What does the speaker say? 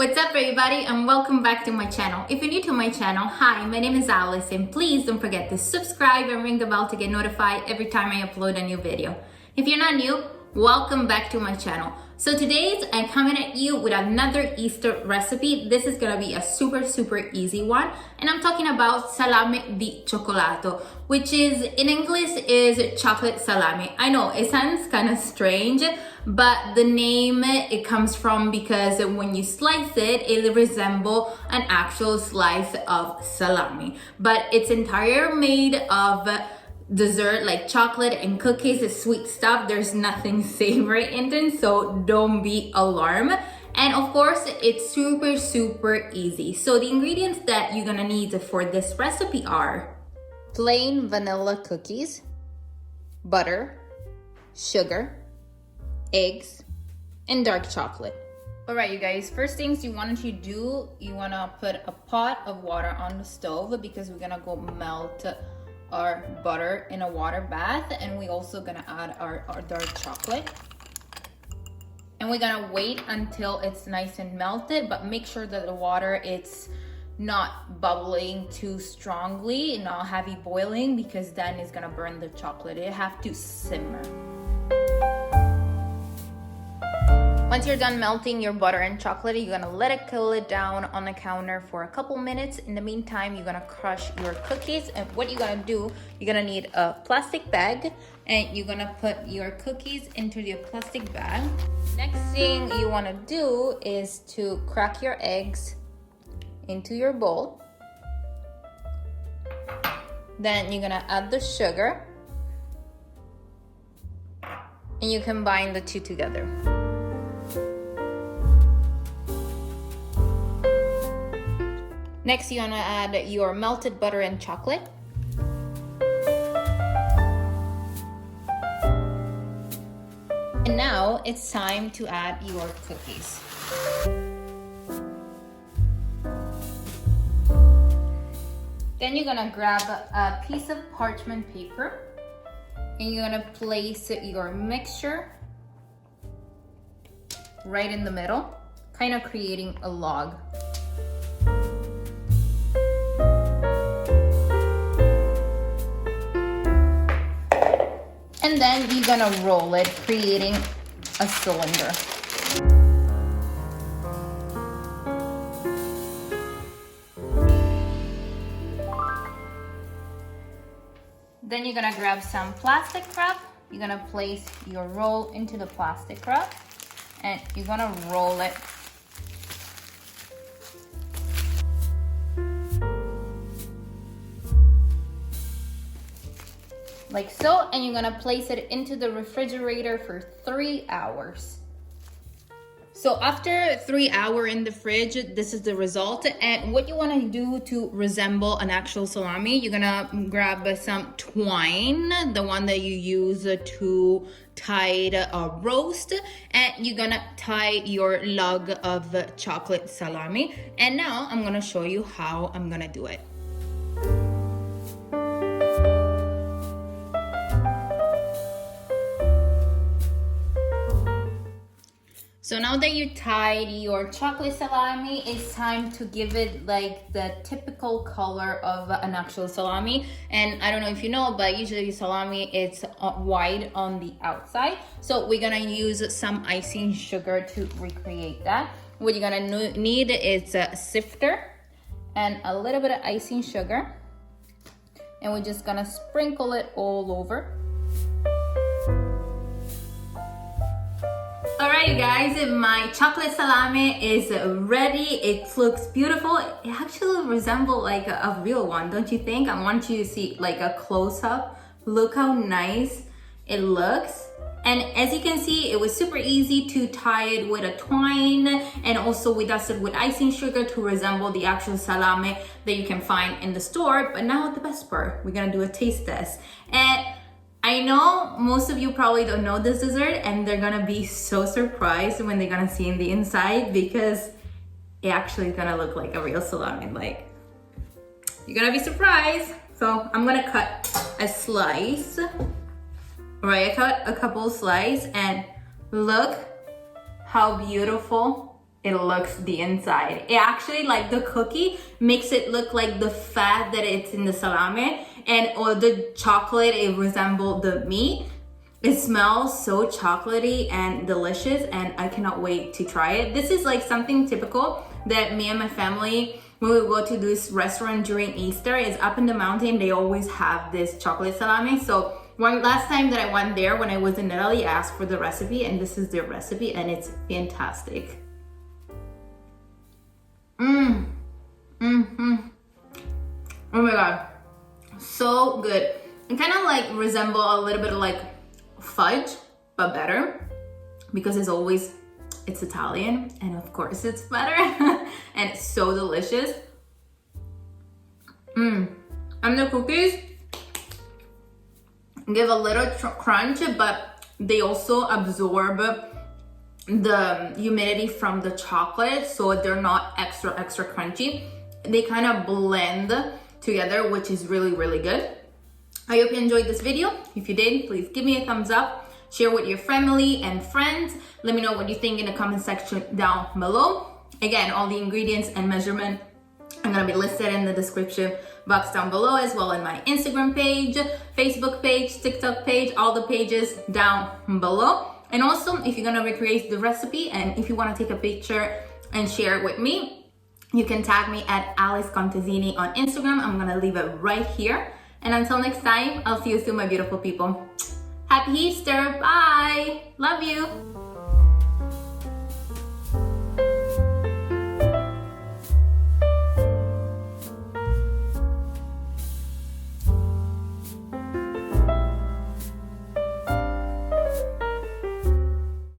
What's up everybody and welcome back to my channel. If you're new to my channel, hi, my name is Alice and please don't forget to subscribe and ring the bell to get notified every time I upload a new video. If you're not new, welcome back to my channel. So today I'm coming at you with another Easter recipe. This is gonna be a super easy one and I'm talking about salame di cioccolato, which is in English is chocolate salami. I know it sounds kind of strange, but the name it comes from because when you slice it, it resembles an actual slice of salami, but it's entirely made of dessert like chocolate and cookies, sweet stuff. There's nothing savory in it, so don't be alarmed. And of course, it's super easy. So the ingredients that you're gonna need for this recipe are plain vanilla cookies, butter, sugar, eggs, and dark chocolate. All right, you guys, first things you want to do, you want to put a pot of water on the stove because we're gonna go melt our butter in a water bath, and we're also gonna add our dark chocolate, and we're gonna wait until it's nice and melted, but make sure that the water it's not bubbling too strongly, not heavy boiling, because then it's gonna burn the chocolate. It have to simmer. Once you're done melting your butter and chocolate, you're gonna let it cool it down on the counter for a couple minutes. In the meantime, you're gonna crush your cookies. And what you're gonna do, you're gonna need a plastic bag and you're gonna put your cookies into the plastic bag. Next thing you wanna do is to crack your eggs into your bowl. Then you're gonna add the sugar and you combine the two together. Next, you're gonna add your melted butter and chocolate. And now it's time to add your cookies. Then you're gonna grab a piece of parchment paper and you're gonna place your mixture right in the middle, kind of creating a log. And then you're gonna roll it, creating a cylinder. Then you're gonna grab some plastic wrap. You're gonna place your roll into the plastic wrap and you're gonna roll it. Like so, and you're gonna place it into the refrigerator for 3 hours. So after 3 hours in the fridge, this is the result. And what you wanna do to resemble an actual salami, you're gonna grab some twine, the one that you use to tie a roast, and you're gonna tie your log of chocolate salami. And now I'm gonna show you how I'm gonna do it. So now that you tied your chocolate salami, it's time to give it like the typical color of an actual salami. And I don't know if you know, but usually salami it's white on the outside. So we're gonna use some icing sugar to recreate that. What you're gonna need is a sifter and a little bit of icing sugar. And we're just gonna sprinkle it all over. Alright you guys, my chocolate salami is ready. It looks beautiful. It actually resembles like a real one, don't you think? I want you to see like a close-up. Look how nice it looks. And as you can see, it was super easy to tie it with a twine, and also we dusted with icing sugar to resemble the actual salami that you can find in the store. But now the best part, we're gonna do a taste test. And I know most of you probably don't know this dessert and they're gonna be so surprised when they're gonna see in the inside, because it actually is gonna look like a real salami. Like, you're gonna be surprised. So I'm gonna cut a slice. All right, I cut a couple slices and look how beautiful it looks the inside. It actually, like the cookie makes it look like the fat that it's in the salame, and or the chocolate, it resembles the meat. It smells so chocolatey and delicious, and I cannot wait to try it. This is like something typical that me and my family, when we go to this restaurant during Easter, is up in the mountain. They always have this chocolate salami. So last time that I went there, when I was in Italy, I asked for the recipe, and this is their recipe, and it's fantastic. Oh my god, so good. It kind of like resemble a little bit of like fudge, but better, because it's Italian, and of course it's better. And it's so delicious. And the cookies give a little crunch, but they also absorb the humidity from the chocolate, so they're not extra crunchy. They kind of blend together, which is really good. I hope you enjoyed this video. If you did, please give me a thumbs up, share with your family and friends. Let me know what you think in the comment section down below. Again, all the ingredients and measurement are gonna be listed in the description box down below, as well in my Instagram page, Facebook page, TikTok page, all the pages down below. And also, if you're gonna recreate the recipe, and if you wanna take a picture and share it with me, you can tag me at Alice Contesini on Instagram. I'm gonna leave it right here. And until next time, I'll see you soon, my beautiful people. Happy Easter, bye, love you.